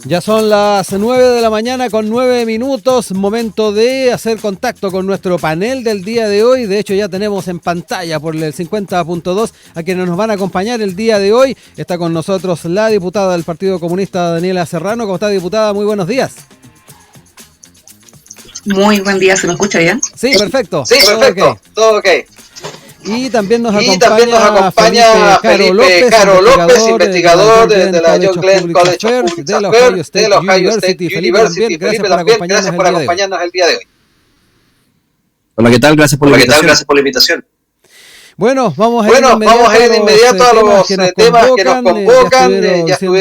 Ya son las 9 de la mañana con 9 minutos, momento de hacer contacto con nuestro panel del día de hoy. De hecho ya tenemos en pantalla por el 50.2 a quienes nos van a acompañar el día de hoy. Está con nosotros la diputada del Partido Comunista, Daniela Serrano. ¿Cómo está, diputada? Muy buenos días. Muy buen día, ¿se me escucha bien? Sí, perfecto. Sí, perfecto, todo ok. Y también nos acompaña Felipe Caro López, investigador de la John Glenn College of Public Affairs de la Ohio State University. Felipe, también, gracias por acompañarnos el día de hoy. Hola, ¿qué tal? Gracias por la invitación. Bueno, vamos a ir de inmediato a los temas que nos convocan. Ya estuvo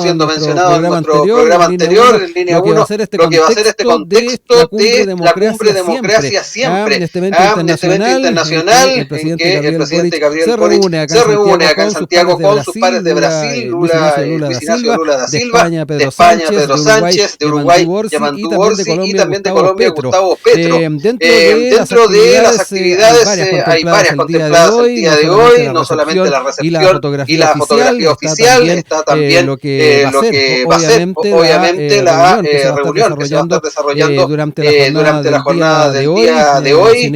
siendo mencionado en nuestro programa anterior, en línea 1, lo que va a ser este contexto de la cumbre Democracia Siempre, este evento internacional en que el presidente Gabriel Boric se reúne acá en Santiago con sus pares de Brasil, Luis Ignacio Lula da Silva, de España Pedro Sánchez, de Uruguay Yamandu Orsi y también de Colombia Gustavo Petro. Dentro de las actividades hay varias contempladas el día de hoy, no solamente la recepción y la fotografía oficial, está también lo que va a ser obviamente la reunión que se va a estar desarrollando durante la jornada del día de hoy. Sin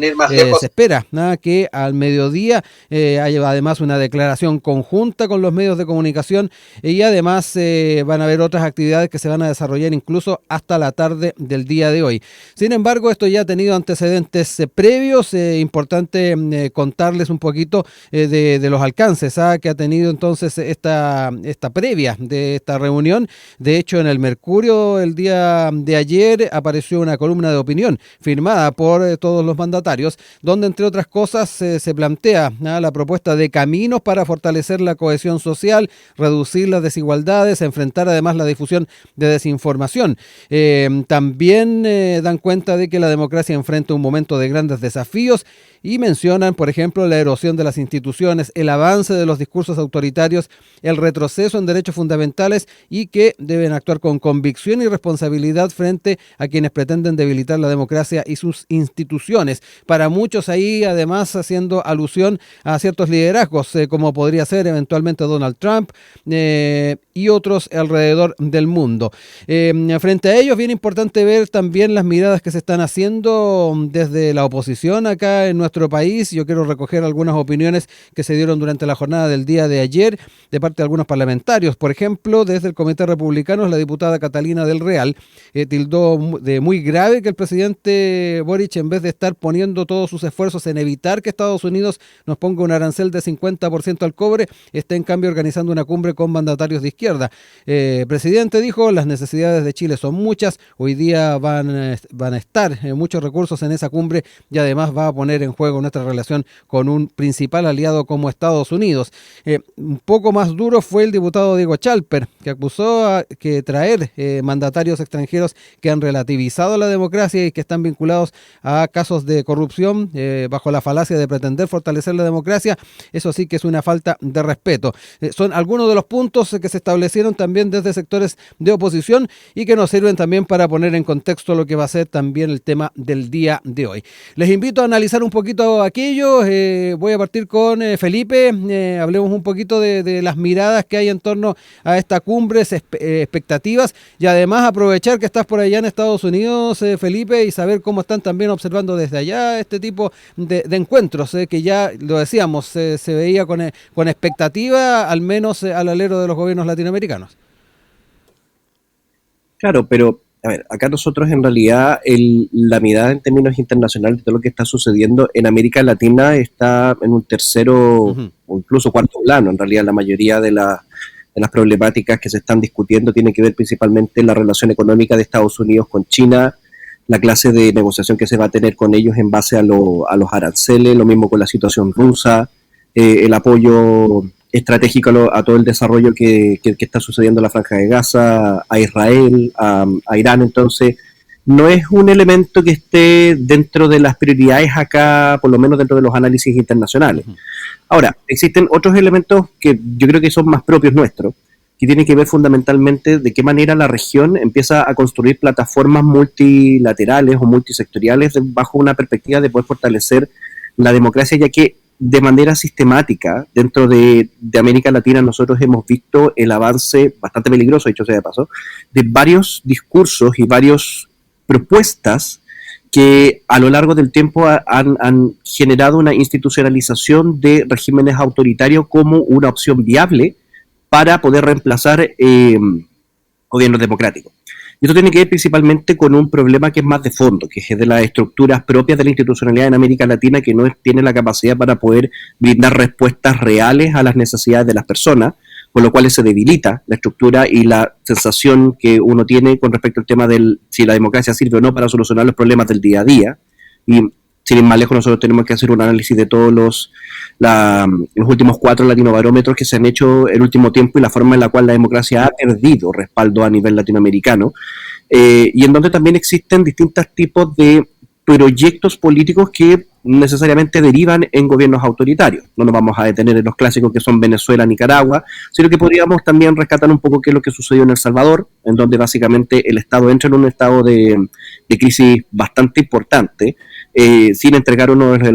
ir más lejos, se espera que al mediodía haya además una declaración conjunta con los medios de comunicación y además van a haber otras actividades que se van a desarrollar incluso hasta la tarde del día de hoy. Sin embargo, esto ya ha tenido antecedentes previos, importante contarles un poquito de los alcances que ha tenido entonces esta previa de esta reunión. De hecho, en el Mercurio el día de ayer apareció una columna de opinión firmada por todos los mandatarios, donde entre otras cosas se plantea la propuesta de caminos para fortalecer la cohesión social, reducir las desigualdades, enfrentar además la difusión de desinformación. También dan cuenta de que la democracia enfrenta un momento de grandes desafíos y mencionan, por ejemplo, la erosión de las instituciones, el avance de los discursos autoritarios, el retroceso en derechos fundamentales y que deben actuar con convicción y responsabilidad frente a quienes pretenden debilitar la democracia y sus instituciones. Para muchos ahí, además, haciendo alusión a ciertos liderazgos, como podría ser eventualmente Donald Trump y otros alrededor del mundo. Frente a ellos, bien importante ver también las miradas que se están haciendo desde la oposición acá en nuestro país. Yo quiero recoger algunas opiniones que se dieron durante la jornada del día de ayer de parte de algunos parlamentarios. Por ejemplo, desde el Comité Republicano, la diputada Catalina del Real tildó de muy grave que el presidente Boric, en vez de estar poniendo todos sus esfuerzos en evitar que Estados Unidos nos ponga un arancel de 50% al cobre, esté en cambio organizando una cumbre con mandatarios de izquierda. Presidente, dijo, las necesidades de Chile son muchas, hoy día van a estar muchos recursos en esa cumbre y además va a poner en juego nuestra relación con un principal aliado como Estados Unidos. Un poco más duro fue el diputado Diego Chalper, que acusó a que traer mandatarios extranjeros que han relativizado la democracia y que están vinculados a casos de corrupción bajo la falacia de pretender fortalecer la democracia. Eso sí que es una falta de respeto. Son algunos de los puntos que se establecieron también desde sectores de oposición y que nos sirven también para poner en contexto lo que va a ser también el tema del día de hoy. Les invito a analizar un poquito aquello. Voy a partir con Felipe. Hablemos un poquito de las miradas que hay en torno a esta cumbre, expectativas y además aprovechar que estás por allá en Estados Unidos, Felipe, y saber cómo están también observando desde allá este tipo de encuentros, que ya lo decíamos, se veía con expectativa, al menos al alero de los gobiernos latinoamericanos. Claro, pero a ver, acá nosotros en realidad la mirada en términos internacionales de todo lo que está sucediendo en América Latina está en un tercero o incluso cuarto plano. En realidad la mayoría de las problemáticas que se están discutiendo tienen que ver principalmente en la relación económica de Estados Unidos con China, la clase de negociación que se va a tener con ellos en base a los aranceles, lo mismo con la situación rusa, el apoyo estratégico a todo el desarrollo que está sucediendo en la Franja de Gaza, a Israel, a Irán. Entonces, no es un elemento que esté dentro de las prioridades acá, por lo menos dentro de los análisis internacionales. Ahora, existen otros elementos que yo creo que son más propios nuestros, que tienen que ver fundamentalmente de qué manera la región empieza a construir plataformas multilaterales o multisectoriales bajo una perspectiva de poder fortalecer la democracia, ya que de manera sistemática dentro de América Latina nosotros hemos visto el avance bastante peligroso, dicho sea de paso, de varios discursos y varias propuestas que a lo largo del tiempo han generado una institucionalización de regímenes autoritarios como una opción viable para poder reemplazar gobiernos democráticos. Y esto tiene que ver principalmente con un problema que es más de fondo, que es de las estructuras propias de la institucionalidad en América Latina, que no tiene la capacidad para poder brindar respuestas reales a las necesidades de las personas, con lo cual se debilita la estructura y la sensación que uno tiene con respecto al tema de si la democracia sirve o no para solucionar los problemas del día a día. Y sin ir más lejos, nosotros tenemos que hacer un análisis de todos los últimos 4 latinobarómetros que se han hecho el último tiempo y la forma en la cual la democracia ha perdido respaldo a nivel latinoamericano, y en donde también existen distintos tipos de proyectos políticos que necesariamente derivan en gobiernos autoritarios. No nos vamos a detener en los clásicos que son Venezuela, Nicaragua, sino que podríamos también rescatar un poco qué es lo que sucedió en El Salvador, en donde básicamente el Estado entra en un estado de crisis bastante importante, sin entregar uno de los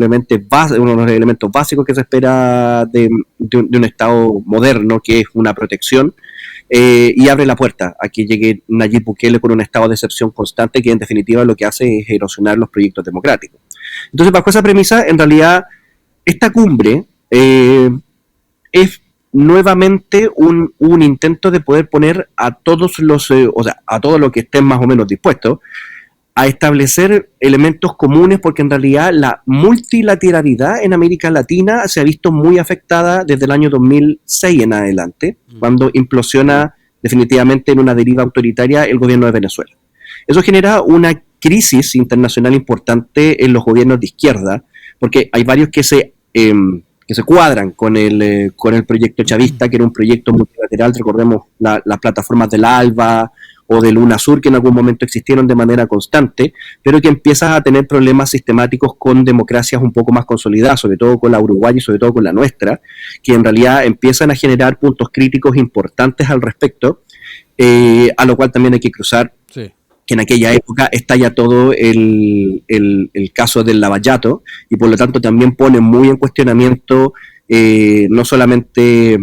elementos básicos que se espera de un Estado moderno, que es una protección, y abre la puerta a que llegue Nayib Bukele con un estado de excepción constante que en definitiva lo que hace es erosionar los proyectos democráticos. Entonces, bajo esa premisa, en realidad, esta cumbre es nuevamente un intento de poder poner a todos a todos los que estén más o menos dispuestos a establecer elementos comunes, porque en realidad la multilateralidad en América Latina se ha visto muy afectada desde el año 2006 en adelante, cuando implosiona definitivamente en una deriva autoritaria el gobierno de Venezuela. Eso genera una crisis internacional importante en los gobiernos de izquierda, porque hay varios que se cuadran con el proyecto chavista, que era un proyecto multilateral. Recordemos las plataformas del ALBA o del UNASUR, que en algún momento existieron de manera constante, pero que empiezan a tener problemas sistemáticos con democracias un poco más consolidadas, sobre todo con la uruguaya y sobre todo con la nuestra, que en realidad empiezan a generar puntos críticos importantes al respecto, a lo cual también hay que cruzar. Sí. Que en aquella época estalla todo el caso del Lavallato, y por lo tanto también pone muy en cuestionamiento no solamente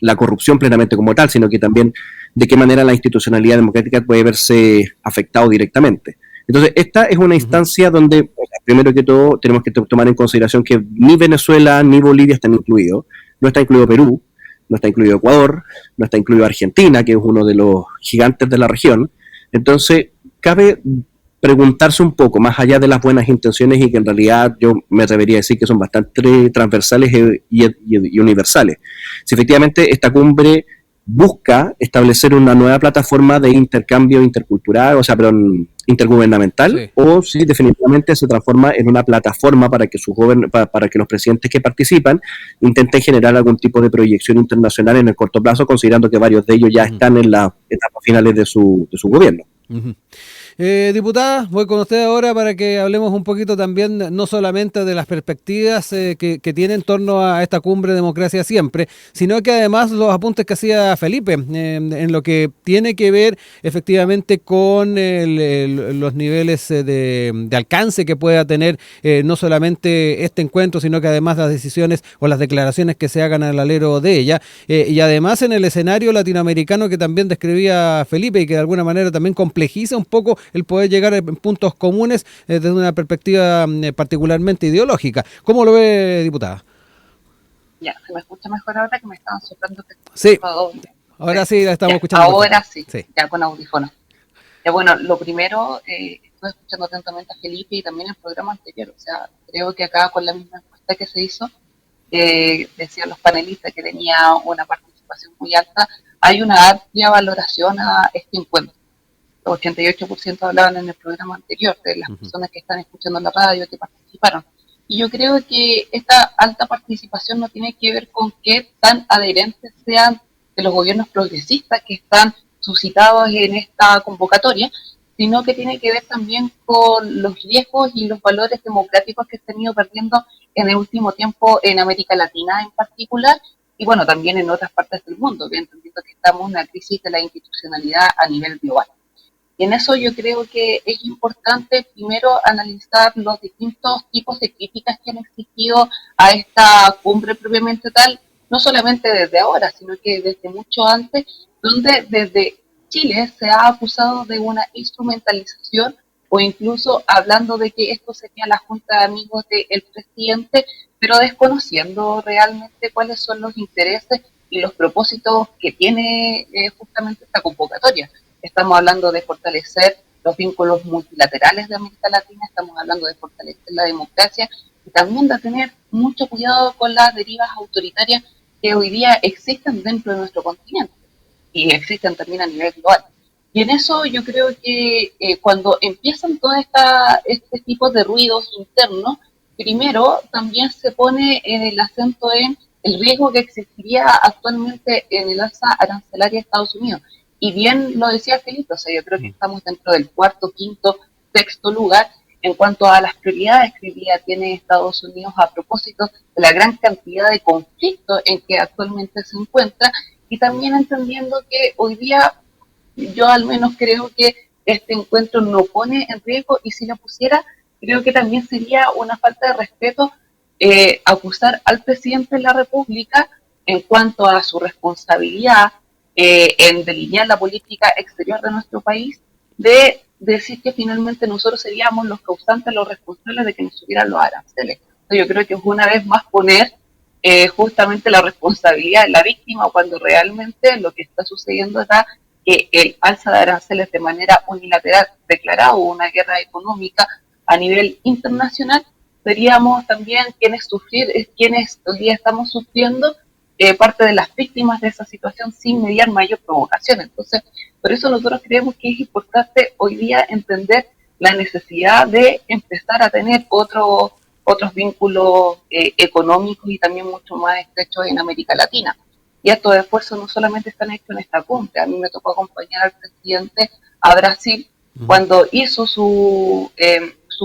la corrupción plenamente como tal, sino que también de qué manera la institucionalidad democrática puede verse afectado directamente. Entonces, esta es una instancia donde, primero que todo, tenemos que tomar en consideración que ni Venezuela ni Bolivia están incluidos. No está incluido Perú, no está incluido Ecuador, no está incluido Argentina, que es uno de los gigantes de la región. Entonces, cabe preguntarse un poco, más allá de las buenas intenciones, y que en realidad yo me atrevería a decir que son bastante transversales y universales, si efectivamente esta cumbre busca establecer una nueva plataforma de intercambio intercultural, intergubernamental, sí, o si definitivamente se transforma en una plataforma para que para que los presidentes que participan intenten generar algún tipo de proyección internacional en el corto plazo, considerando que varios de ellos ya están en las etapas finales de su gobierno. Uh-huh. Diputada, voy con usted ahora para que hablemos un poquito también, no solamente de las perspectivas que tiene en torno a esta cumbre Democracia Siempre, sino que además los apuntes que hacía Felipe en lo que tiene que ver efectivamente con los niveles de alcance que pueda tener no solamente este encuentro, sino que además las decisiones o las declaraciones que se hagan al alero de ella, y además en el escenario latinoamericano que también describía Felipe y que de alguna manera también complejiza un poco el poder llegar a puntos comunes desde una perspectiva particularmente ideológica. ¿Cómo lo ve, diputada? Ya, ¿se me escucha mejor ahora que me estaban soplando? Sí, ahora sí la estamos escuchando. Ahora sí, ya con audífonos. Ya, bueno, lo primero, estoy escuchando atentamente a Felipe y también el programa anterior. O sea, creo que acá con la misma encuesta que se hizo, decían los panelistas que tenía una participación muy alta, hay una amplia valoración a este encuentro. 88% hablaban en el programa anterior de las personas que están escuchando en la radio, que participaron. Y yo creo que esta alta participación no tiene que ver con qué tan adherentes sean de los gobiernos progresistas que están suscitados en esta convocatoria, sino que tiene que ver también con los riesgos y los valores democráticos que se han ido perdiendo en el último tiempo en América Latina en particular, y bueno, también en otras partes del mundo, entendiendo que estamos en una crisis de la institucionalidad a nivel global. Y en eso yo creo que es importante primero analizar los distintos tipos de críticas que han existido a esta cumbre propiamente tal, no solamente desde ahora, sino que desde mucho antes, donde desde Chile se ha acusado de una instrumentalización o incluso hablando de que esto sería la junta de amigos del presidente, pero desconociendo realmente cuáles son los intereses y los propósitos que tiene justamente esta convocatoria. Estamos hablando de fortalecer los vínculos multilaterales de América Latina, estamos hablando de fortalecer la democracia y también de tener mucho cuidado con las derivas autoritarias que hoy día existen dentro de nuestro continente y existen también a nivel global. Y en eso yo creo que cuando empiezan todo este tipo de ruidos internos, primero también se pone el acento en el riesgo que existiría actualmente en el alza arancelaria de Estados Unidos. Y bien lo decía Felipe, o sea, yo creo que estamos dentro del cuarto, quinto, sexto lugar en cuanto a las prioridades que hoy día tiene Estados Unidos a propósito de la gran cantidad de conflictos en que actualmente se encuentra, y también entendiendo que hoy día yo al menos creo que este encuentro no pone en riesgo, y si lo pusiera, creo que también sería una falta de respeto acusar al presidente de la República en cuanto a su responsabilidad en delinear la política exterior de nuestro país, de decir que finalmente nosotros seríamos los causantes, los responsables de que nos subieran los aranceles. Entonces yo creo que es una vez más poner justamente la responsabilidad de la víctima, cuando realmente lo que está sucediendo está que el alza de aranceles de manera unilateral declarado una guerra económica a nivel internacional, seríamos también quienes hoy día estamos sufriendo parte de las víctimas de esa situación sin mediar mayor provocación. Entonces, por eso nosotros creemos que es importante hoy día entender la necesidad de empezar a tener otros vínculos económicos y también mucho más estrechos en América Latina. Y estos esfuerzos no solamente están hechos en esta cumbre. A mí me tocó acompañar al presidente a Brasil cuando hizo su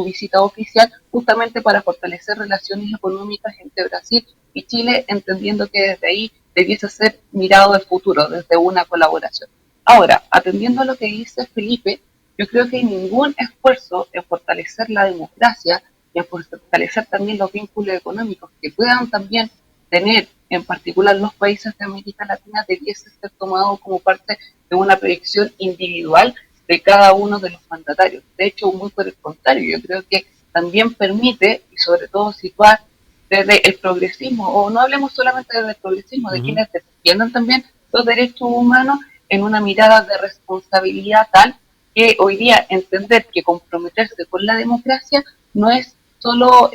visita oficial, justamente para fortalecer relaciones económicas entre Brasil y Chile, entendiendo que desde ahí debiese ser mirado el futuro, desde una colaboración. Ahora, atendiendo a lo que dice Felipe, yo creo que hay ningún esfuerzo en fortalecer la democracia y en fortalecer también los vínculos económicos que puedan también tener, en particular los países de América Latina, debiese ser tomado como parte de una proyección individual de cada uno de los mandatarios. De hecho, muy por el contrario, yo creo que también permite, y sobre todo situar desde el progresismo, o no hablemos solamente desde el progresismo, de quienes defiendan también los derechos humanos en una mirada de responsabilidad tal que hoy día entender que comprometerse con la democracia no es solo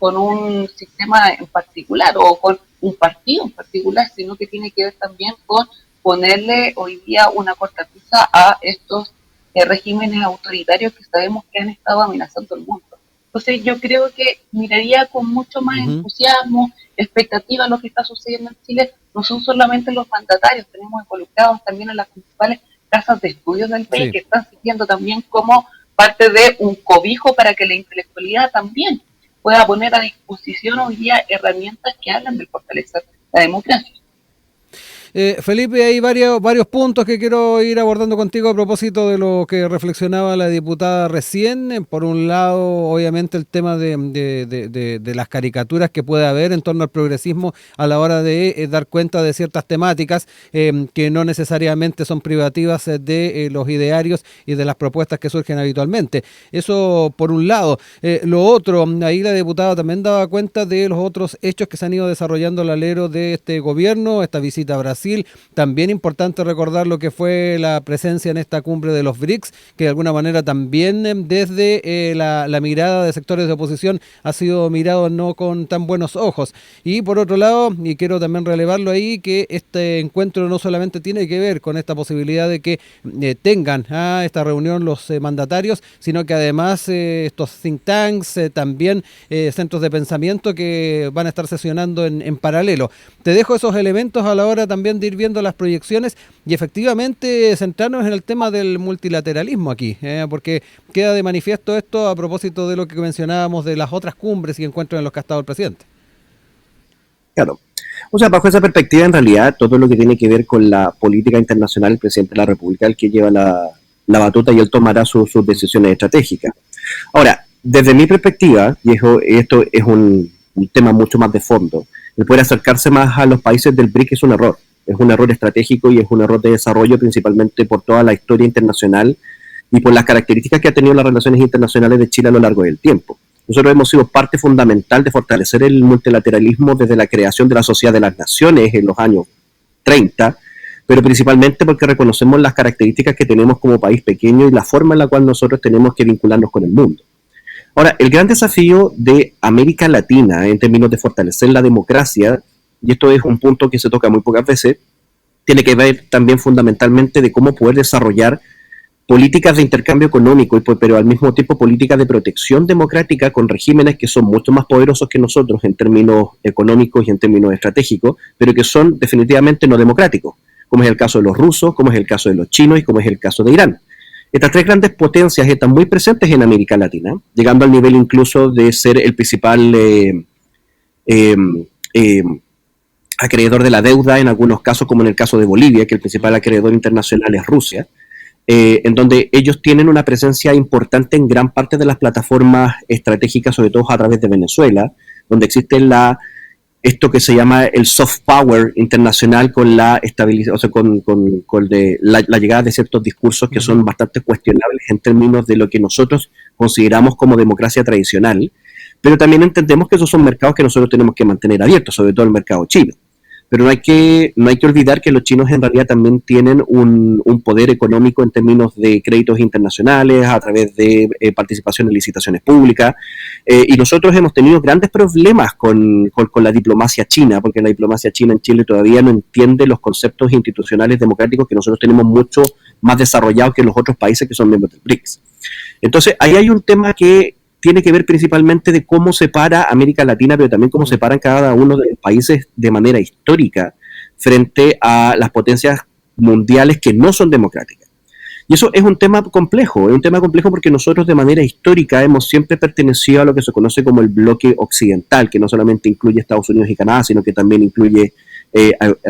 con un sistema en particular o con un partido en particular, sino que tiene que ver también con ponerle hoy día una cortapisa a estos regímenes autoritarios que sabemos que han estado amenazando el mundo. Entonces yo creo que miraría con mucho más entusiasmo, expectativa lo que está sucediendo en Chile. No son solamente los mandatarios, tenemos involucrados también a las principales casas de estudios del país, que están sirviendo también como parte de un cobijo para que la intelectualidad también pueda poner a disposición hoy día herramientas que hablan de fortalecer la democracia. Felipe, hay varios puntos que quiero ir abordando contigo a propósito de lo que reflexionaba la diputada recién. Por un lado, obviamente, el tema de las caricaturas que puede haber en torno al progresismo a la hora de dar cuenta de ciertas temáticas que no necesariamente son privativas de los idearios y de las propuestas que surgen habitualmente. Eso por un lado. Lo otro, ahí la diputada también daba cuenta de los otros hechos que se han ido desarrollando al alero de este gobierno, esta visita a Brasil. También importante recordar lo que fue la presencia en esta cumbre de los BRICS, que de alguna manera también desde la mirada de sectores de oposición ha sido mirado no con tan buenos ojos. Y por otro lado, y quiero también relevarlo ahí, que este encuentro no solamente tiene que ver con esta posibilidad de que tengan esta reunión los mandatarios, sino que además estos think tanks, también centros de pensamiento que van a estar sesionando en paralelo. Te dejo esos elementos a la hora también de ir viendo las proyecciones y efectivamente centrarnos en el tema del multilateralismo aquí, porque queda de manifiesto esto a propósito de lo que mencionábamos de las otras cumbres y encuentros en los que ha estado el presidente. Claro. O sea, bajo esa perspectiva, en realidad, todo lo que tiene que ver con la política internacional, el presidente de la República, el que lleva la la batuta y él tomará sus decisiones estratégicas. Ahora, desde mi perspectiva, y esto es un tema mucho más de fondo, el poder acercarse más a los países del BRIC es un error estratégico y es un error de desarrollo principalmente por toda la historia internacional y por las características que ha tenido las relaciones internacionales de Chile a lo largo del tiempo. Nosotros hemos sido parte fundamental de fortalecer el multilateralismo desde la creación de la Sociedad de las Naciones en los años 30, pero principalmente porque reconocemos las características que tenemos como país pequeño y la forma en la cual nosotros tenemos que vincularnos con el mundo. Ahora, el gran desafío de América Latina en términos de fortalecer la democracia, y esto es un punto que se toca muy pocas veces, tiene que ver también fundamentalmente de cómo poder desarrollar políticas de intercambio económico, pero al mismo tiempo políticas de protección democrática con regímenes que son mucho más poderosos que nosotros en términos económicos y en términos estratégicos, pero que son definitivamente no democráticos, como es el caso de los rusos, como es el caso de los chinos y como es el caso de Irán. Estas tres grandes potencias están muy presentes en América Latina, llegando al nivel incluso de ser el principal acreedor de la deuda en algunos casos, como en el caso de Bolivia, que el principal acreedor internacional es Rusia, en donde ellos tienen una presencia importante en gran parte de las plataformas estratégicas, sobre todo a través de Venezuela, donde existe esto que se llama el soft power internacional con la estabilización, o sea, con la llegada de ciertos discursos que son bastante cuestionables en términos de lo que nosotros consideramos como democracia tradicional, pero también entendemos que esos son mercados que nosotros tenemos que mantener abiertos, sobre todo el mercado chino. Pero no hay que olvidar que los chinos en realidad también tienen un poder económico en términos de créditos internacionales, a través de participación en licitaciones públicas, y nosotros hemos tenido grandes problemas con la diplomacia china, porque la diplomacia china en Chile todavía no entiende los conceptos institucionales democráticos que nosotros tenemos mucho más desarrollados que los otros países que son miembros del BRICS. Entonces, ahí hay un tema que tiene que ver principalmente de cómo separa América Latina, pero también cómo separan cada uno de los países de manera histórica frente a las potencias mundiales que no son democráticas. Y eso es un tema complejo porque nosotros de manera histórica hemos siempre pertenecido a lo que se conoce como el bloque occidental, que no solamente incluye Estados Unidos y Canadá, sino que también incluye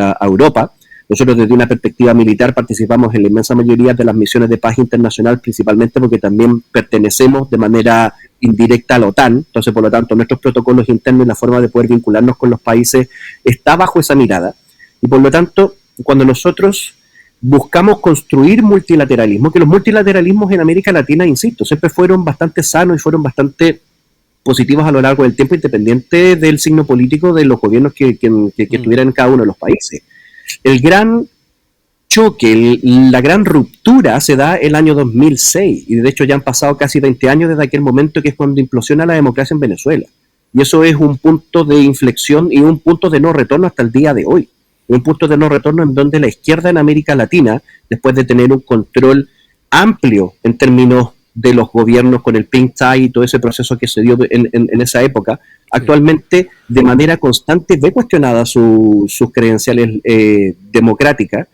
a Europa. Nosotros desde una perspectiva militar participamos en la inmensa mayoría de las misiones de paz internacional, principalmente porque también pertenecemos de manera indirecta a la OTAN, entonces por lo tanto nuestros protocolos internos y la forma de poder vincularnos con los países está bajo esa mirada, y por lo tanto cuando nosotros buscamos construir multilateralismo, que los multilateralismos en América Latina, insisto, siempre fueron bastante sanos y fueron bastante positivos a lo largo del tiempo, independiente del signo político de los gobiernos que estuvieran en cada uno de los países. El gran choque, la gran ruptura se da el año 2006, y de hecho ya han pasado casi 20 años desde aquel momento, que es cuando implosiona la democracia en Venezuela. Y eso es un punto de inflexión y un punto de no retorno hasta el día de hoy. Un punto de no retorno en donde la izquierda en América Latina, después de tener un control amplio en términos de los gobiernos con el pink tie y todo ese proceso que se dio en esa época, actualmente de manera constante ve cuestionadas sus credenciales democráticas,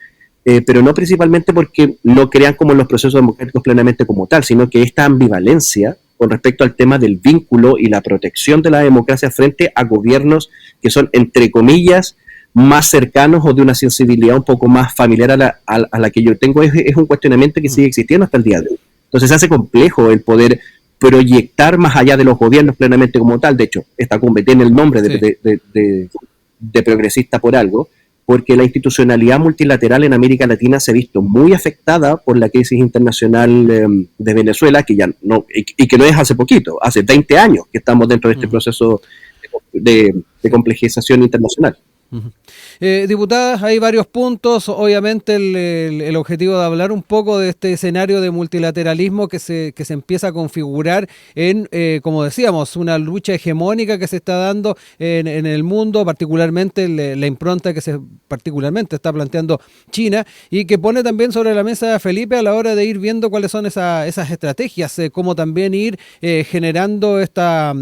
pero no principalmente porque no crean como los procesos democráticos plenamente como tal, sino que esta ambivalencia con respecto al tema del vínculo y la protección de la democracia frente a gobiernos que son, entre comillas, más cercanos o de una sensibilidad un poco más familiar a la que yo tengo, es un cuestionamiento que sigue existiendo hasta el día de hoy. Entonces se hace complejo el poder proyectar más allá de los gobiernos plenamente como tal. De hecho, esta cumbre tiene el nombre de progresista por algo, porque la institucionalidad multilateral en América Latina se ha visto muy afectada por la crisis internacional de Venezuela, que ya no, y que no es hace poquito, hace 20 años que estamos dentro de este proceso de complejización internacional. Diputadas, hay varios puntos. Obviamente el objetivo de hablar un poco de este escenario de multilateralismo que se empieza a configurar en, como decíamos, una lucha hegemónica que se está dando en el mundo, particularmente la impronta que se particularmente está planteando China, y que pone también sobre la mesa Felipe a la hora de ir viendo cuáles son esas estrategias, cómo también ir generando esta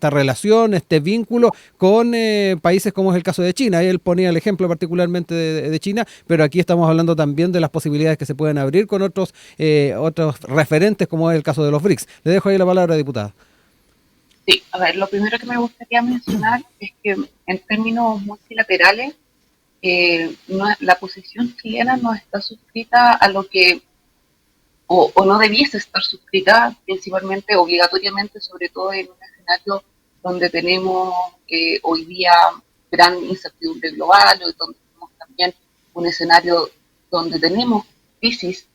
relación, este vínculo con países como es el caso de China. Él ponía el ejemplo particularmente de China, pero aquí estamos hablando también de las posibilidades que se pueden abrir con otros referentes, como es el caso de los BRICS. Le dejo ahí la palabra, diputada. Sí, a ver, lo primero que me gustaría mencionar es que en términos multilaterales, la posición chilena no está suscrita a lo que o no debiese estar suscrita principalmente, obligatoriamente, sobre todo en un escenario donde tenemos hoy día gran incertidumbre global, o donde tenemos también un escenario donde tenemos crisis,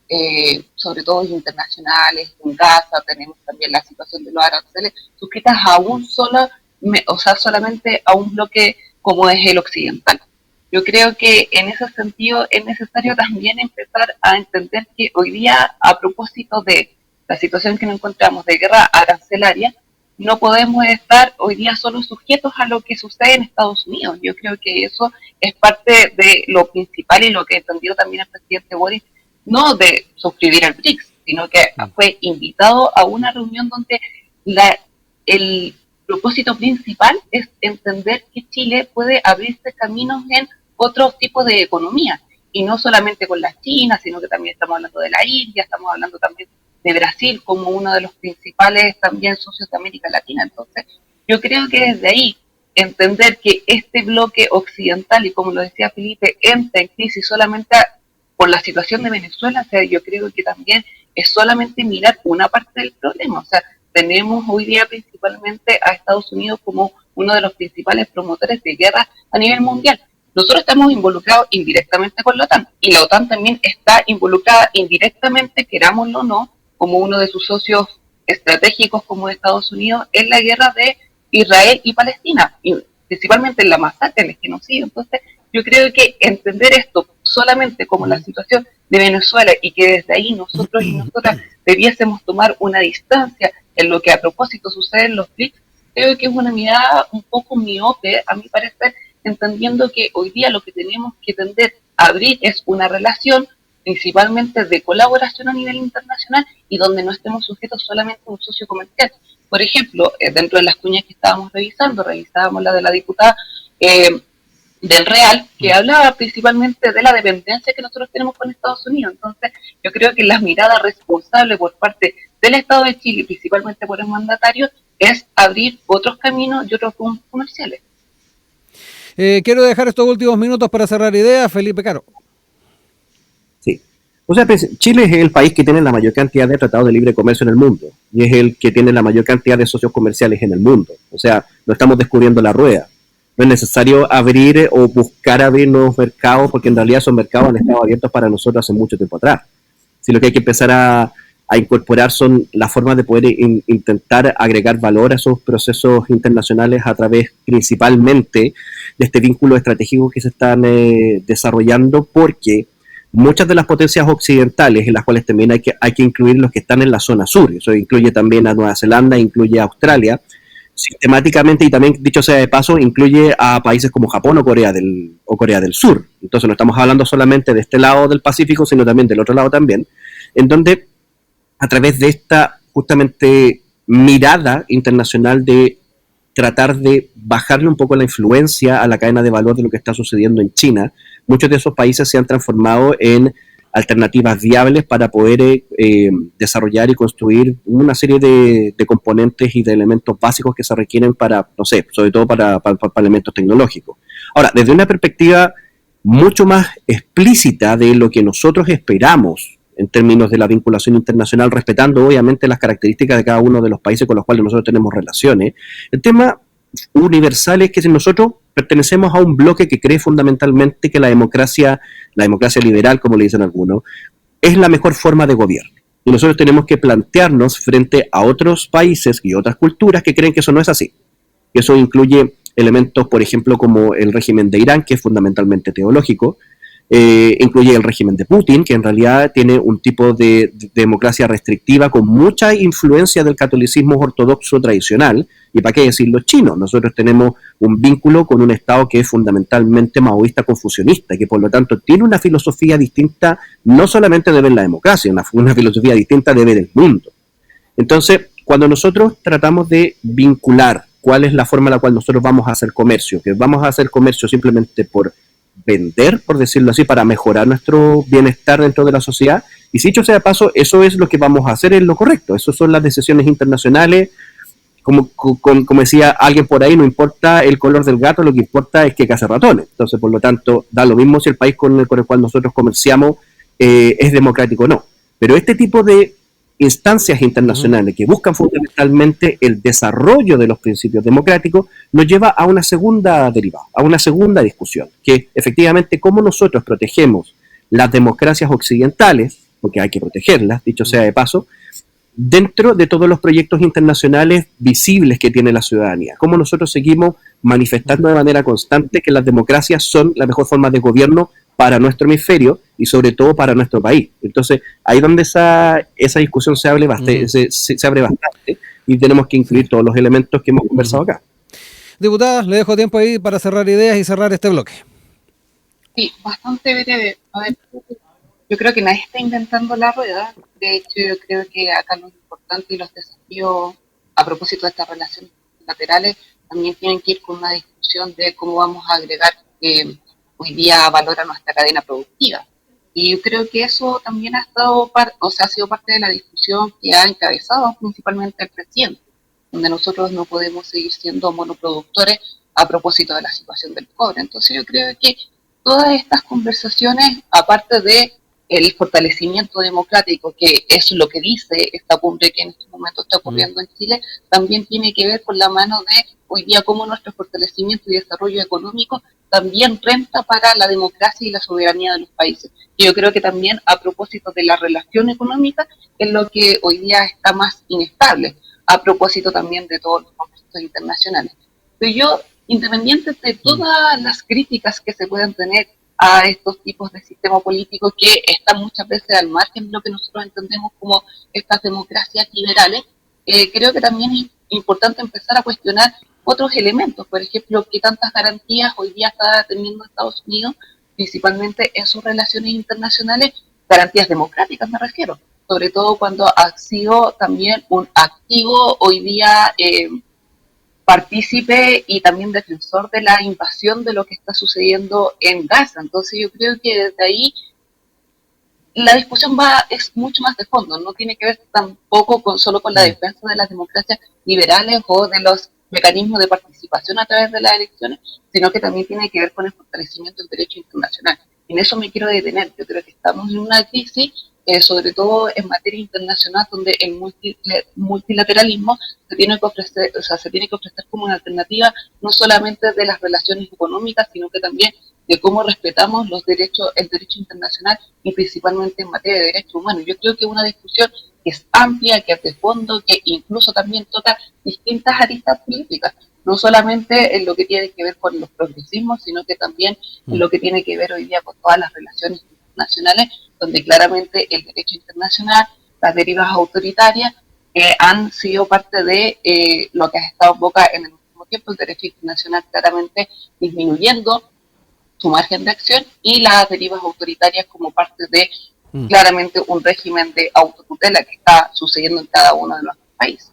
sobre todo internacionales, en Gaza, tenemos también la situación de los aranceles, suscritas a un solo, o sea, solamente a un bloque como es el occidental. Yo creo que en ese sentido es necesario también empezar a entender que hoy día, a propósito de la situación que nos encontramos de guerra arancelaria, no podemos estar hoy día solo sujetos a lo que sucede en Estados Unidos. Yo creo que eso es parte de lo principal y lo que entendió también el presidente Boris, no de suscribir al BRICS, sino que fue invitado a una reunión donde el propósito principal es entender que Chile puede abrirse caminos en otros tipos de economía, y no solamente con la China, sino que también estamos hablando de la India, estamos hablando también de Brasil como uno de los principales también socios de América Latina. Entonces, yo creo que desde ahí entender que este bloque occidental, y como lo decía Felipe, entra en crisis solamente por la situación de Venezuela, o sea, yo creo que también es solamente mirar una parte del problema. O sea, tenemos hoy día principalmente a Estados Unidos como uno de los principales promotores de guerra a nivel mundial. Nosotros estamos involucrados indirectamente con la OTAN, y la OTAN también está involucrada indirectamente, querámoslo o no, como uno de sus socios estratégicos como Estados Unidos, en la guerra de Israel y Palestina, y principalmente en la masacre, en el genocidio. Entonces, yo creo que entender esto solamente como la situación de Venezuela, y que desde ahí nosotros y nosotras debiésemos tomar una distancia en lo que a propósito sucede en los BRICS, creo que es una mirada un poco miope, a mi parecer, entendiendo que hoy día lo que tenemos que tender a abrir es una relación principalmente de colaboración a nivel internacional, y donde no estemos sujetos solamente a un socio comercial. Por ejemplo, dentro de las cuñas que estábamos revisábamos la de la diputada del Real, que hablaba principalmente de la dependencia que nosotros tenemos con Estados Unidos. Entonces, yo creo que la mirada responsable por parte del Estado de Chile, principalmente por el mandatario, es abrir otros caminos y otros puntos comerciales. Quiero dejar estos últimos minutos para cerrar ideas. Felipe Caro. Sí. O sea, Chile es el país que tiene la mayor cantidad de tratados de libre comercio en el mundo, y es el que tiene la mayor cantidad de socios comerciales en el mundo. O sea, no estamos descubriendo la rueda. No es necesario abrir o buscar abrir nuevos mercados, porque en realidad esos mercados han estado abiertos para nosotros hace mucho tiempo atrás. Si lo que hay que empezar a incorporar son las formas de poder intentar agregar valor a esos procesos internacionales a través principalmente de este vínculo estratégico que se están desarrollando, porque muchas de las potencias occidentales, en las cuales también hay que incluir los que están en la zona sur, eso incluye también a Nueva Zelanda, incluye a Australia, sistemáticamente, y también, dicho sea de paso, incluye a países como Japón o Corea del Sur. Entonces no estamos hablando solamente de este lado del Pacífico, sino también del otro lado también, en donde a través de esta justamente mirada internacional de tratar de bajarle un poco la influencia a la cadena de valor de lo que está sucediendo en China, muchos de esos países se han transformado en alternativas viables para poder desarrollar y construir una serie de componentes y de elementos básicos que se requieren para, no sé, sobre todo para elementos tecnológicos. Ahora, desde una perspectiva mucho más explícita de lo que nosotros esperamos en términos de la vinculación internacional, respetando obviamente las características de cada uno de los países con los cuales nosotros tenemos relaciones, el tema universal es que si nosotros pertenecemos a un bloque que cree fundamentalmente que la democracia liberal, como le dicen algunos, es la mejor forma de gobierno. Y nosotros tenemos que plantearnos frente a otros países y otras culturas que creen que eso no es así. Y eso incluye elementos, por ejemplo, como el régimen de Irán, que es fundamentalmente teológico, incluye el régimen de Putin, que en realidad tiene un tipo de democracia restrictiva con mucha influencia del catolicismo ortodoxo tradicional, y para qué decir los chinos. Nosotros tenemos un vínculo con un Estado que es fundamentalmente maoísta confucionista, que por lo tanto tiene una filosofía distinta, no solamente de ver la democracia, una filosofía distinta de ver el mundo. Entonces, cuando nosotros tratamos de vincular cuál es la forma en la cual nosotros vamos a hacer comercio, que vamos a hacer comercio simplemente por vender, por decirlo así, para mejorar nuestro bienestar dentro de la sociedad, y si dicho sea de paso, eso es lo que vamos a hacer, es lo correcto, eso son las decisiones internacionales, como decía alguien por ahí, no importa el color del gato, lo que importa es que caza ratones. Entonces, por lo tanto, da lo mismo si el país con el cual nosotros comerciamos es democrático o no. Pero este tipo de instancias internacionales que buscan fundamentalmente el desarrollo de los principios democráticos nos lleva a una segunda derivada, a una segunda discusión, que efectivamente cómo nosotros protegemos las democracias occidentales, porque hay que protegerlas, dicho sea de paso, dentro de todos los proyectos internacionales visibles que tiene la ciudadanía. Cómo nosotros seguimos manifestando de manera constante que las democracias son la mejor forma de gobierno para nuestro hemisferio y sobre todo para nuestro país. Entonces, ahí donde esa discusión se abre bastante, se abre bastante y tenemos que incluir todos los elementos que hemos conversado acá. Diputada, le dejo tiempo ahí para cerrar ideas y cerrar este bloque. Sí, bastante breve. A ver, yo creo que nadie está inventando la rueda. De hecho, yo creo que acá lo importante y los desafíos a propósito de estas relaciones bilaterales también tienen que ir con una discusión de cómo vamos a agregar hoy día valor a nuestra cadena productiva. Y yo creo que eso también ha sido parte de la discusión que ha encabezado principalmente el presidente, donde nosotros no podemos seguir siendo monoproductores a propósito de la situación del cobre. Entonces yo creo que todas estas conversaciones, aparte de el fortalecimiento democrático, que es lo que dice esta cumbre que en este momento está ocurriendo en Chile, también tiene que ver con la mano de hoy día cómo nuestro fortalecimiento y desarrollo económico también renta para la democracia y la soberanía de los países. Y yo creo que también a propósito de la relación económica es lo que hoy día está más inestable, a propósito también de todos los conflictos internacionales. Pero yo, independiente de todas las críticas que se puedan tener a estos tipos de sistema político que están muchas veces al margen de lo que nosotros entendemos como estas democracias liberales, creo que también es importante empezar a cuestionar otros elementos, por ejemplo, qué tantas garantías hoy día está teniendo Estados Unidos, principalmente en sus relaciones internacionales, garantías democráticas me refiero, sobre todo cuando ha sido también un activo hoy día partícipe y también defensor de la invasión de lo que está sucediendo en Gaza. Entonces yo creo que desde ahí la discusión es mucho más de fondo, no tiene que ver tampoco solo con la defensa de las democracias liberales o de los mecanismos de participación a través de las elecciones, sino que también tiene que ver con el fortalecimiento del derecho internacional. En eso me quiero detener. Yo creo que estamos en una crisis, sobre todo en materia internacional, donde el multilateralismo se tiene que ofrecer como una alternativa no solamente de las relaciones económicas, sino que también de cómo respetamos el derecho internacional y principalmente en materia de derechos humanos. Yo creo que es una discusión que es amplia, que es de fondo, que incluso también toca distintas aristas políticas, no solamente en lo que tiene que ver con los progresismos, sino que también en lo que tiene que ver hoy día con todas las relaciones internacionales, donde claramente el derecho internacional, las derivas autoritarias, han sido parte de lo que ha estado en boca en el último tiempo, el derecho internacional claramente disminuyendo su margen de acción y las derivas autoritarias como parte de claramente un régimen de autotutela que está sucediendo en cada uno de los países.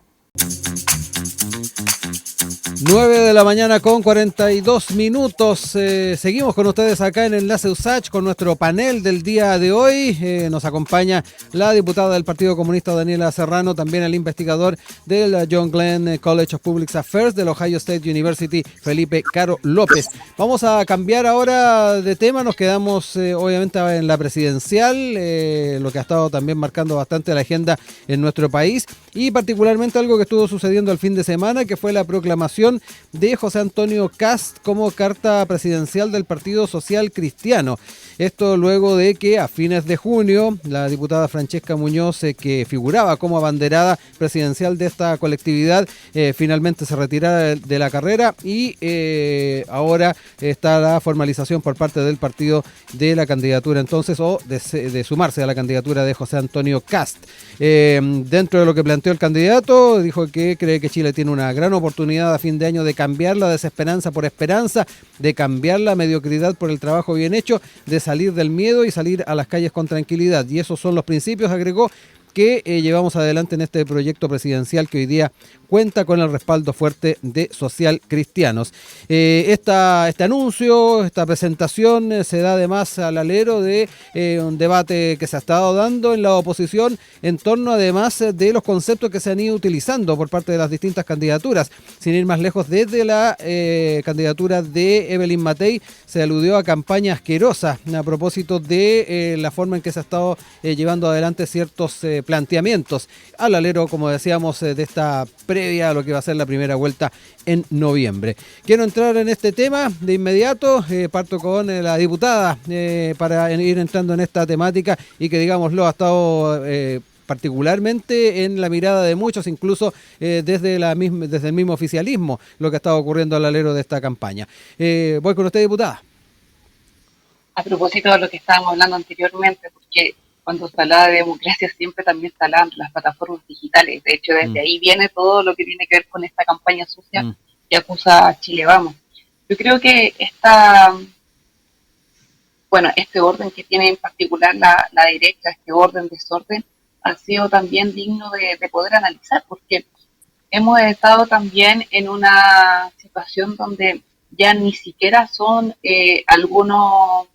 9 de la mañana con 42 minutos. Seguimos con ustedes acá en Enlace USACH con nuestro panel del día de hoy. Nos acompaña la diputada del Partido Comunista Daniela Serrano, también el investigador del John Glenn College of Public Affairs del Ohio State University, Felipe Caro López. Vamos a cambiar ahora de tema. Nos quedamos obviamente en la presidencial, lo que ha estado también marcando bastante la agenda en nuestro país y particularmente algo que estuvo sucediendo el fin de semana, que fue la proclamación de José Antonio Kast como carta presidencial del Partido Social Cristiano. Esto luego de que a fines de junio la diputada Francesca Muñoz, que figuraba como abanderada presidencial de esta colectividad, finalmente se retirara de la carrera y ahora está la formalización por parte del partido de la candidatura entonces o de sumarse a la candidatura de José Antonio Kast. Dentro de lo que planteó el candidato, dijo que cree que Chile tiene una gran oportunidad a fin de año de cambiar la desesperanza por esperanza, de cambiar la mediocridad por el trabajo bien hecho, de salir del miedo y salir a las calles con tranquilidad. Y esos son los principios, agregó, que llevamos adelante en este proyecto presidencial que hoy día cuenta con el respaldo fuerte de Social Cristianos. Este anuncio, esta presentación se da además al alero de un debate que se ha estado dando en la oposición en torno además de los conceptos que se han ido utilizando por parte de las distintas candidaturas. Sin ir más lejos, desde la candidatura de Evelyn Matei se aludió a campaña asquerosa a propósito de la forma en que se ha estado llevando adelante ciertos planteamientos al alero, como decíamos, de esta previa a lo que va a ser la primera vuelta en noviembre. Quiero entrar en este tema de inmediato, parto con la diputada para ir entrando en esta temática y que, digámoslo, ha estado particularmente en la mirada de muchos, incluso desde el mismo oficialismo, lo que ha estado ocurriendo al alero de esta campaña. Voy con usted, diputada. A propósito de lo que estábamos hablando anteriormente, porque cuando se hablaba de democracia siempre también se hablaban de las plataformas digitales. De hecho, desde ahí viene todo lo que tiene que ver con esta campaña sucia que acusa a Chile Vamos. Yo creo que este orden que tiene en particular la derecha, este orden, desorden, ha sido también digno de poder analizar, porque hemos estado también en una situación donde ya ni siquiera son algunos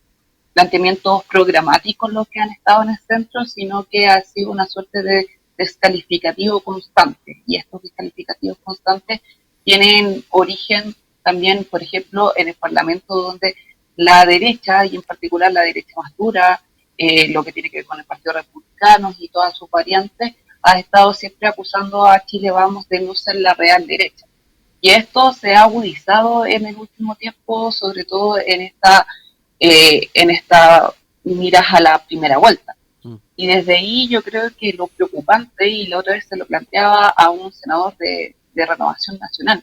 planteamientos programáticos los que han estado en el centro, sino que ha sido una suerte de descalificativo constante. Y estos descalificativos constantes tienen origen también, por ejemplo, en el Parlamento, donde la derecha, y en particular la derecha más dura, lo que tiene que ver con el Partido Republicano y todas sus variantes, ha estado siempre acusando a Chile Vamos de no ser la real derecha. Y esto se ha agudizado en el último tiempo, sobre todo en esta miras a la primera vuelta. Y desde ahí yo creo que lo preocupante, y la otra vez se lo planteaba a un senador de Renovación Nacional,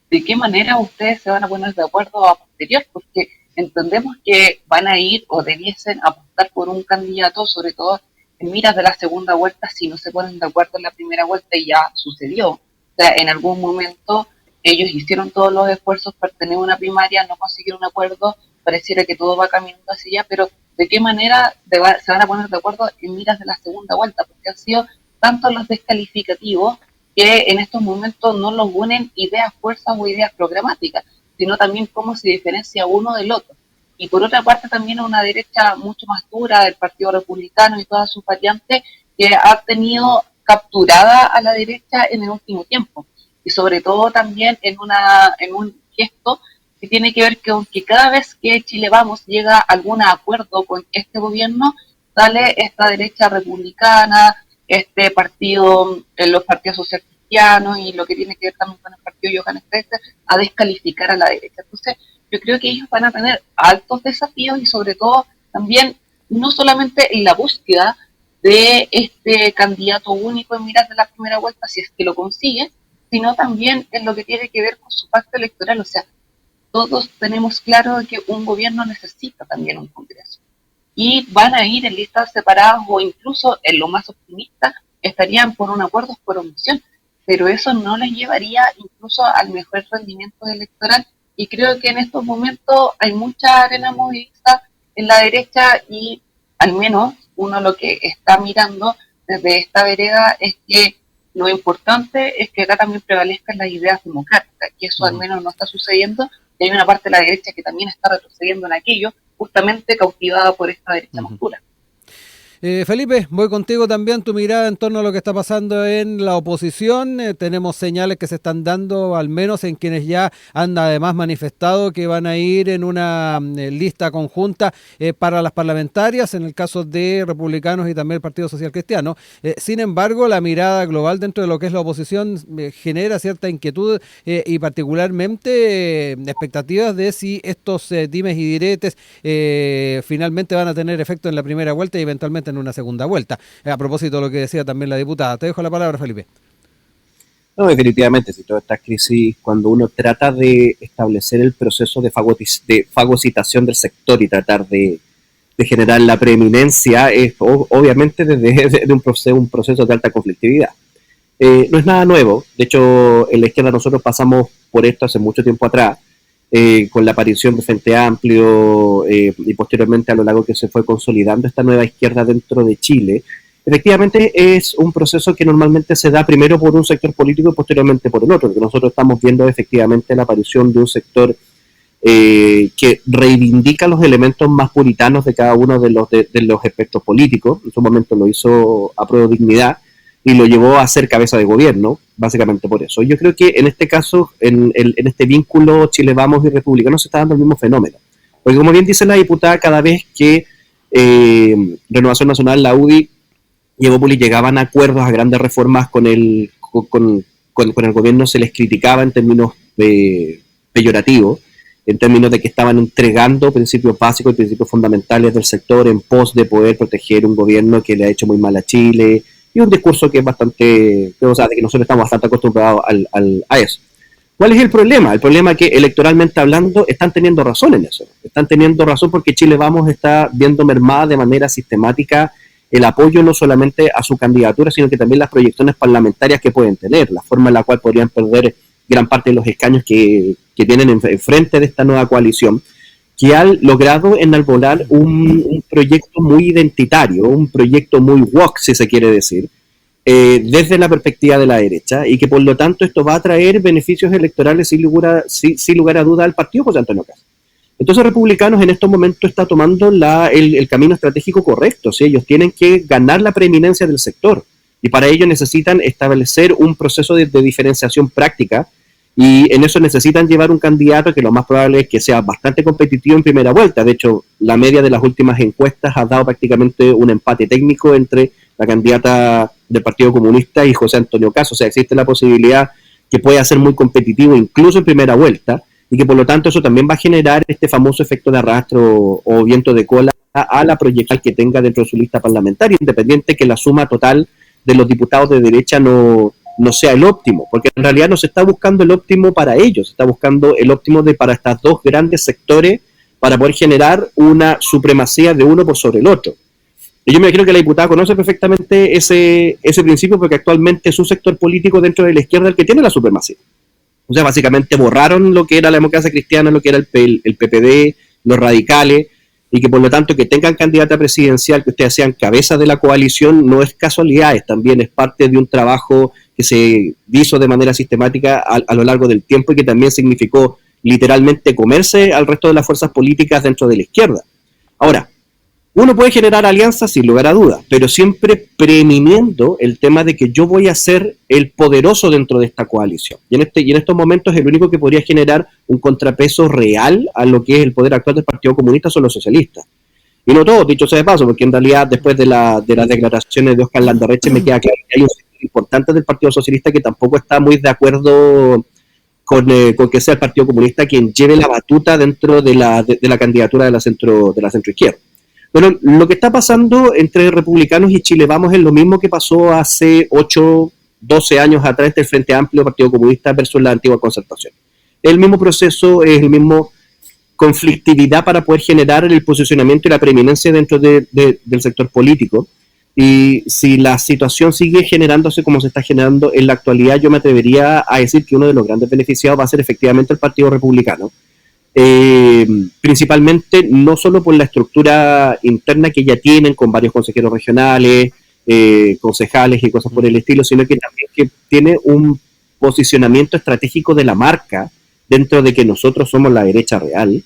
¿de qué manera ustedes se van a poner de acuerdo a posterior? Porque entendemos que van a ir o debiesen apostar por un candidato, sobre todo en miras de la segunda vuelta, si no se ponen de acuerdo en la primera vuelta, y ya sucedió. O sea, en algún momento ellos hicieron todos los esfuerzos para tener una primaria, no consiguieron un acuerdo, pareciera que todo va caminando hacia allá, pero ¿de qué manera se van a poner de acuerdo en miras de la segunda vuelta? Porque han sido tantos los descalificativos que en estos momentos no los unen ideas fuerzas o ideas programáticas, sino también cómo se diferencia uno del otro. Y por otra parte también una derecha mucho más dura del Partido Republicano y todas sus variantes, que ha tenido capturada a la derecha en el último tiempo. Y sobre todo también en un gesto que tiene que ver con que cada vez que Chile Vamos llega a algún acuerdo con este gobierno, sale esta derecha republicana, este partido, los partidos social cristianos y lo que tiene que ver también con el partido Johannes Preste, a descalificar a la derecha. Entonces, yo creo que ellos van a tener altos desafíos y sobre todo también, no solamente en la búsqueda de este candidato único en miras de la primera vuelta, si es que lo consigue, sino también en lo que tiene que ver con su pacto electoral. O sea, todos tenemos claro que un gobierno necesita también un Congreso. Y van a ir en listas separadas o incluso, en lo más optimista, estarían por un acuerdo por omisión. Pero eso no les llevaría incluso al mejor rendimiento electoral. Y creo que en estos momentos hay mucha arena movida en la derecha y al menos uno lo que está mirando desde esta vereda es que lo importante es que acá también prevalezcan las ideas democráticas, que eso al menos no está sucediendo, y hay una parte de la derecha que también está retrocediendo en aquello, justamente cautivada por esta derecha más dura. Felipe, voy contigo también, tu mirada en torno a lo que está pasando en la oposición. Tenemos señales que se están dando, al menos en quienes ya han además manifestado que van a ir en una lista conjunta para las parlamentarias, en el caso de republicanos y también el Partido Social Cristiano. Sin embargo, la mirada global dentro de lo que es la oposición genera cierta inquietud y particularmente expectativas de si estos dimes y diretes finalmente van a tener efecto en la primera vuelta y eventualmente en una segunda vuelta. A propósito de lo que decía también la diputada. Te dejo la palabra, Felipe. No, definitivamente, si toda esta crisis, cuando uno trata de establecer el proceso de fagocitación del sector y tratar de generar la preeminencia, es obviamente desde un proceso de alta conflictividad. No es nada nuevo. De hecho, en la izquierda nosotros pasamos por esto hace mucho tiempo atrás, con la aparición de Frente Amplio y posteriormente a lo largo que se fue consolidando esta nueva izquierda dentro de Chile, efectivamente es un proceso que normalmente se da primero por un sector político y posteriormente por el otro. Lo que nosotros estamos viendo es efectivamente la aparición de un sector que reivindica los elementos más puritanos de cada uno de los espectros políticos. En su momento lo hizo a prueba de dignidad y lo llevó a ser cabeza de gobierno, básicamente por eso. Yo creo que en este caso, en este vínculo Chile Vamos y Republicano se está dando el mismo fenómeno. Porque como bien dice la diputada, cada vez que Renovación Nacional, la UDI y Evópolis llegaban a acuerdos, a grandes reformas con el gobierno, se les criticaba en términos peyorativos, en términos de que estaban entregando principios básicos y principios fundamentales del sector en pos de poder proteger un gobierno que le ha hecho muy mal a Chile, y un discurso que es bastante, o sea, de que nosotros estamos bastante acostumbrados a eso. ¿Cuál es el problema? El problema es que electoralmente hablando están teniendo razón en eso. Están teniendo razón porque Chile Vamos está viendo mermada de manera sistemática el apoyo no solamente a su candidatura, sino que también las proyecciones parlamentarias que pueden tener, la forma en la cual podrían perder gran parte de los escaños que tienen enfrente de esta nueva coalición, que han logrado enarbolar un proyecto muy identitario, un proyecto muy woke, si se quiere decir, desde la perspectiva de la derecha, y que por lo tanto esto va a traer beneficios electorales sin lugar a duda al partido José Antonio Kast. Entonces Republicanos en estos momentos está tomando el camino estratégico correcto, ¿sí? Ellos tienen que ganar la preeminencia del sector, y para ello necesitan establecer un proceso de diferenciación práctica, y en eso necesitan llevar un candidato que lo más probable es que sea bastante competitivo en primera vuelta. De hecho, la media de las últimas encuestas ha dado prácticamente un empate técnico entre la candidata del Partido Comunista y José Antonio Kast. O sea, existe la posibilidad que pueda ser muy competitivo incluso en primera vuelta, y que por lo tanto eso también va a generar este famoso efecto de arrastro o viento de cola a la proyección que tenga dentro de su lista parlamentaria, independiente que la suma total de los diputados de derecha no sea el óptimo, porque en realidad no se está buscando el óptimo para ellos, se está buscando el óptimo para estos dos grandes sectores para poder generar una supremacía de uno por sobre el otro. Y yo me imagino que la diputada conoce perfectamente ese principio, porque actualmente es un sector político dentro de la izquierda el que tiene la supremacía. O sea, básicamente borraron lo que era la democracia cristiana, lo que era el PPD, los radicales, y que por lo tanto que tengan candidata presidencial, que ustedes sean cabeza de la coalición, no es casualidad, también es parte de un trabajo que se hizo de manera sistemática a lo largo del tiempo, y que también significó literalmente comerse al resto de las fuerzas políticas dentro de la izquierda. Ahora, uno puede generar alianzas sin lugar a dudas, pero siempre preeminiendo el tema de que yo voy a ser el poderoso dentro de esta coalición. Y en estos momentos el único que podría generar un contrapeso real a lo que es el poder actual del Partido Comunista son los socialistas. Y no todos, dicho sea de paso, porque en realidad después de las declaraciones de Óscar Landerreche me queda claro que hay un sector importante del Partido Socialista que tampoco está muy de acuerdo con que sea el Partido Comunista quien lleve la batuta dentro de la candidatura de la centroizquierda. Bueno, lo que está pasando entre republicanos y Chile Vamos es lo mismo que pasó hace 8, 12 años atrás entre el Frente Amplio, Partido Comunista versus la antigua Concertación. El mismo proceso, es el mismo conflictividad para poder generar el posicionamiento y la preeminencia dentro del sector político. Y si la situación sigue generándose como se está generando en la actualidad, yo me atrevería a decir que uno de los grandes beneficiados va a ser efectivamente el Partido Republicano. Principalmente no solo por la estructura interna que ya tienen con varios consejeros regionales, concejales y cosas por el estilo, sino que también que tiene un posicionamiento estratégico de la marca dentro de que nosotros somos la derecha real,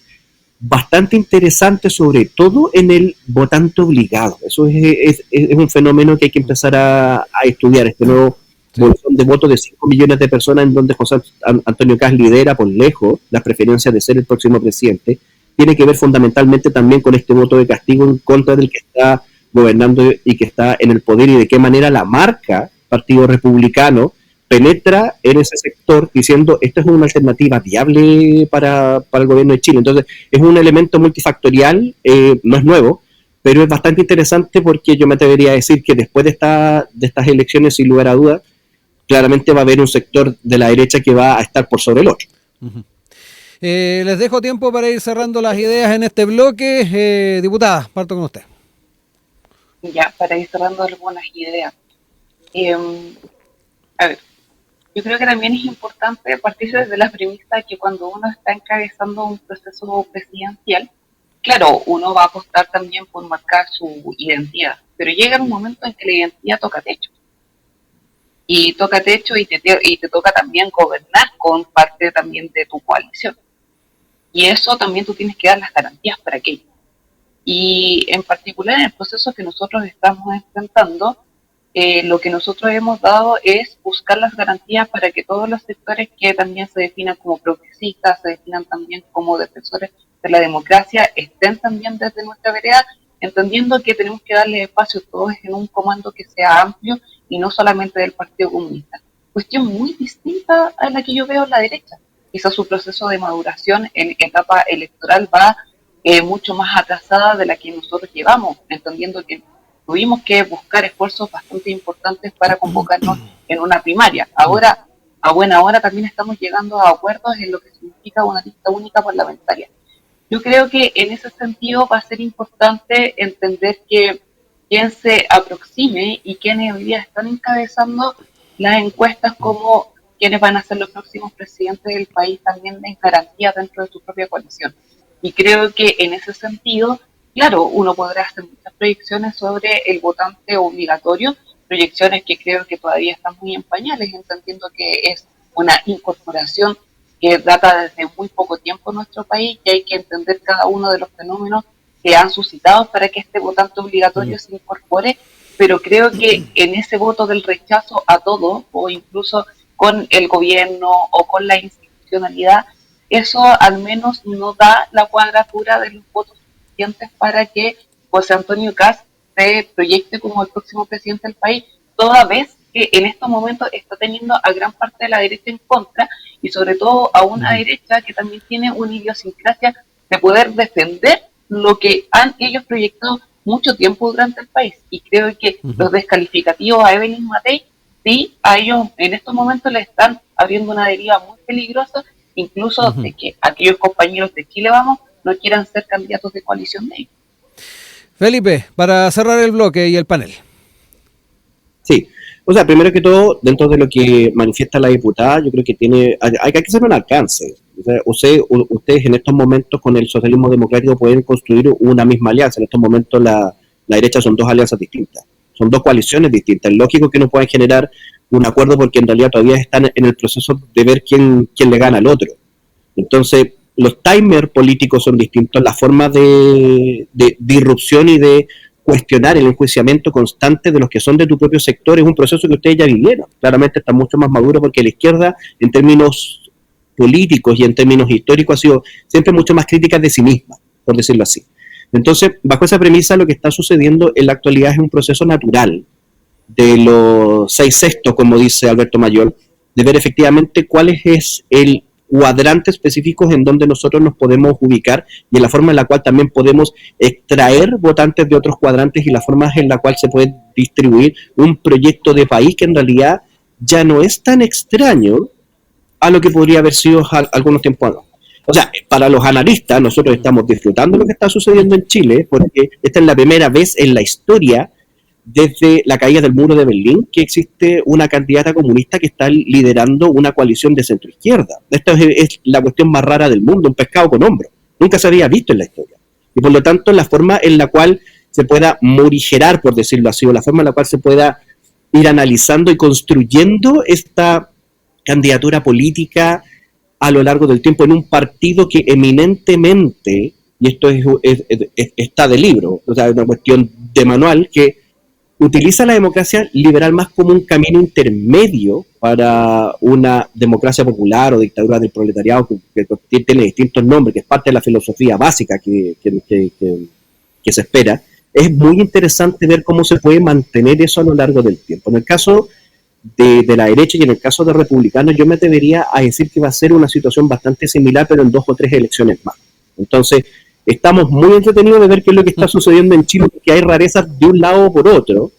bastante interesante, sobre todo en el votante obligado. Eso es un fenómeno que hay que empezar a estudiar, este nuevo bolsón de votos de 5 millones de personas en donde José Antonio Kast lidera por lejos las preferencias de ser el próximo presidente, tiene que ver fundamentalmente también con este voto de castigo en contra del que está gobernando y que está en el poder, y de qué manera la marca Partido Republicano penetra en ese sector diciendo esto es una alternativa viable para el gobierno de Chile. Entonces es un elemento multifactorial, no es nuevo, pero es bastante interesante, porque yo me atrevería a decir que después de estas elecciones, sin lugar a dudas, claramente va a haber un sector de la derecha que va a estar por sobre el otro. Uh-huh. Les dejo tiempo para ir cerrando las ideas en este bloque. Diputada, parto con usted. Ya, para ir cerrando algunas ideas. A ver, yo creo que también es importante partirse desde la premisa que cuando uno está encabezando un proceso presidencial, claro, uno va a apostar también por marcar su identidad, pero llega un momento en que la identidad toca techo. Y toca techo y te toca también gobernar con parte también de tu coalición. Y eso también tú tienes que dar las garantías para aquello. Y en particular en el proceso que nosotros estamos enfrentando, lo que nosotros hemos dado es buscar las garantías para que todos los sectores que también se definan como progresistas, se definan también como defensores de la democracia, estén también desde nuestra vereda, entendiendo que tenemos que darle espacio todos en un comando que sea amplio y no solamente del Partido Comunista. Cuestión muy distinta a la que yo veo en la derecha. Quizás su proceso de maduración en etapa electoral va mucho más atrasada de la que nosotros llevamos, entendiendo que tuvimos que buscar esfuerzos bastante importantes para convocarnos en una primaria. Ahora, a buena hora, también estamos llegando a acuerdos en lo que significa una lista única parlamentaria. Yo creo que en ese sentido va a ser importante entender que quien se aproxime y quienes hoy día están encabezando las encuestas como quienes van a ser los próximos presidentes del país también den garantía dentro de su propia coalición. Y creo que en ese sentido, claro, uno podrá hacer muchas proyecciones sobre el votante obligatorio, proyecciones que creo que todavía están muy en pañales, entendiendo que es una incorporación que data desde muy poco tiempo en nuestro país y hay que entender cada uno de los fenómenos que han suscitado para que este votante obligatorio se incorpore, pero creo que en ese voto del rechazo a todo, o incluso con el gobierno o con la institucionalidad, eso al menos no da la cuadratura de los votos suficientes para que José Antonio Kast se proyecte como el próximo presidente del país, toda vez que en estos momentos está teniendo a gran parte de la derecha en contra y sobre todo a una derecha que también tiene una idiosincrasia de poder defender lo que han ellos proyectado mucho tiempo durante el país. Y creo que los descalificativos a Evelyn Matei, sí, a ellos en estos momentos le están abriendo una deriva muy peligrosa, incluso de que aquellos compañeros de Chile Vamos no quieran ser candidatos de coalición de ellos. Felipe, para cerrar el bloque y el panel. Sí, o sea, primero que todo, dentro de lo que manifiesta la diputada, yo creo que hay que hacer un alcance. O sea, ustedes en estos momentos con el socialismo democrático pueden construir una misma alianza. En estos momentos la derecha son dos alianzas distintas, son dos coaliciones distintas. Es lógico que no puedan generar un acuerdo porque en realidad todavía están en el proceso de ver quién le gana al otro. Entonces, los timers políticos son distintos, la forma de irrupción y de cuestionar el enjuiciamiento constante de los que son de tu propio sector es un proceso que ustedes ya vivieron. Claramente está mucho más maduro porque la izquierda, en términos políticos y en términos históricos, ha sido siempre mucho más crítica de sí misma, por decirlo así. Entonces, bajo esa premisa, lo que está sucediendo en la actualidad es un proceso natural de los 6/6, como dice Alberto Mayor, de ver efectivamente cuál es el cuadrante específicos en donde nosotros nos podemos ubicar y en la forma en la cual también podemos extraer votantes de otros cuadrantes y la forma en la cual se puede distribuir un proyecto de país que en realidad ya no es tan extraño a lo que podría haber sido algunos tiempos atrás. O sea, para los analistas, nosotros estamos disfrutando lo que está sucediendo en Chile porque esta es la primera vez en la historia desde la caída del muro de Berlín, que existe una candidata comunista que está liderando una coalición de centroizquierda. Esta es la cuestión más rara del mundo, un pescado con hombros. Nunca se había visto en la historia. Y por lo tanto, la forma en la cual se pueda morigerar, por decirlo así, o la forma en la cual se pueda ir analizando y construyendo esta candidatura política a lo largo del tiempo en un partido que eminentemente, y esto está de libro, o sea, es una cuestión de manual, que utiliza la democracia liberal más como un camino intermedio para una democracia popular o dictadura del proletariado que tiene distintos nombres, que es parte de la filosofía básica que se espera. Es muy interesante ver cómo se puede mantener eso a lo largo del tiempo. En el caso de la derecha y en el caso de republicanos, yo me atrevería a decir que va a ser una situación bastante similar, pero en 2 o 3 elecciones más. Entonces, estamos muy entretenidos de ver qué es lo que está sucediendo en Chile, porque hay rarezas de un lado o por otro,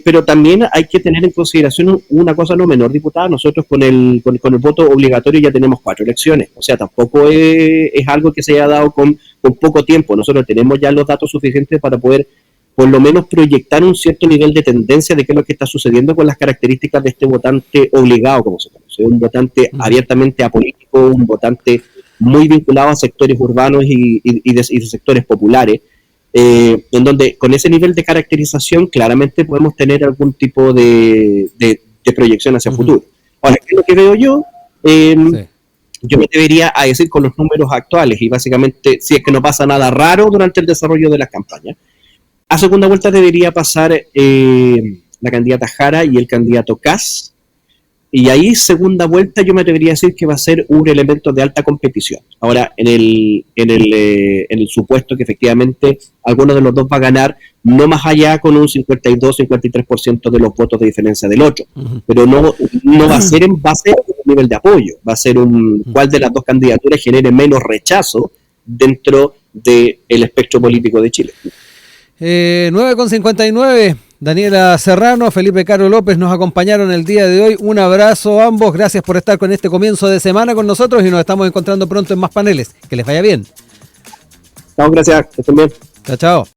pero también hay que tener en consideración una cosa no menor, diputada. Nosotros con el voto obligatorio ya tenemos 4 elecciones, o sea, tampoco es algo que se haya dado con poco tiempo. Nosotros tenemos ya los datos suficientes para poder por lo menos proyectar un cierto nivel de tendencia de qué es lo que está sucediendo con las características de este votante obligado, como se conoce, un votante abiertamente apolítico, un votante muy vinculados a sectores urbanos y de sectores populares, en donde con ese nivel de caracterización claramente podemos tener algún tipo de proyección hacia el futuro. Ahora, ¿qué es lo que veo yo? Yo me debería a decir con los números actuales, y básicamente, si es que no pasa nada raro durante el desarrollo de las campañas, a segunda vuelta debería pasar la candidata Jara y el candidato Kast, y ahí segunda vuelta yo me atrevería a decir que va a ser un elemento de alta competición. Ahora, en el supuesto que efectivamente alguno de los dos va a ganar, no más allá con un 52-53% de los votos de diferencia del otro, pero no va a ser en base a un nivel de apoyo, va a ser cuál de las dos candidaturas genere menos rechazo dentro del espectro político de Chile. 9:59, Daniela Serrano, Felipe Caro López nos acompañaron el día de hoy. Un abrazo a ambos, gracias por estar con este comienzo de semana con nosotros y nos estamos encontrando pronto en más paneles. Que les vaya bien. Chao, gracias, que estén bien. Chao, chao.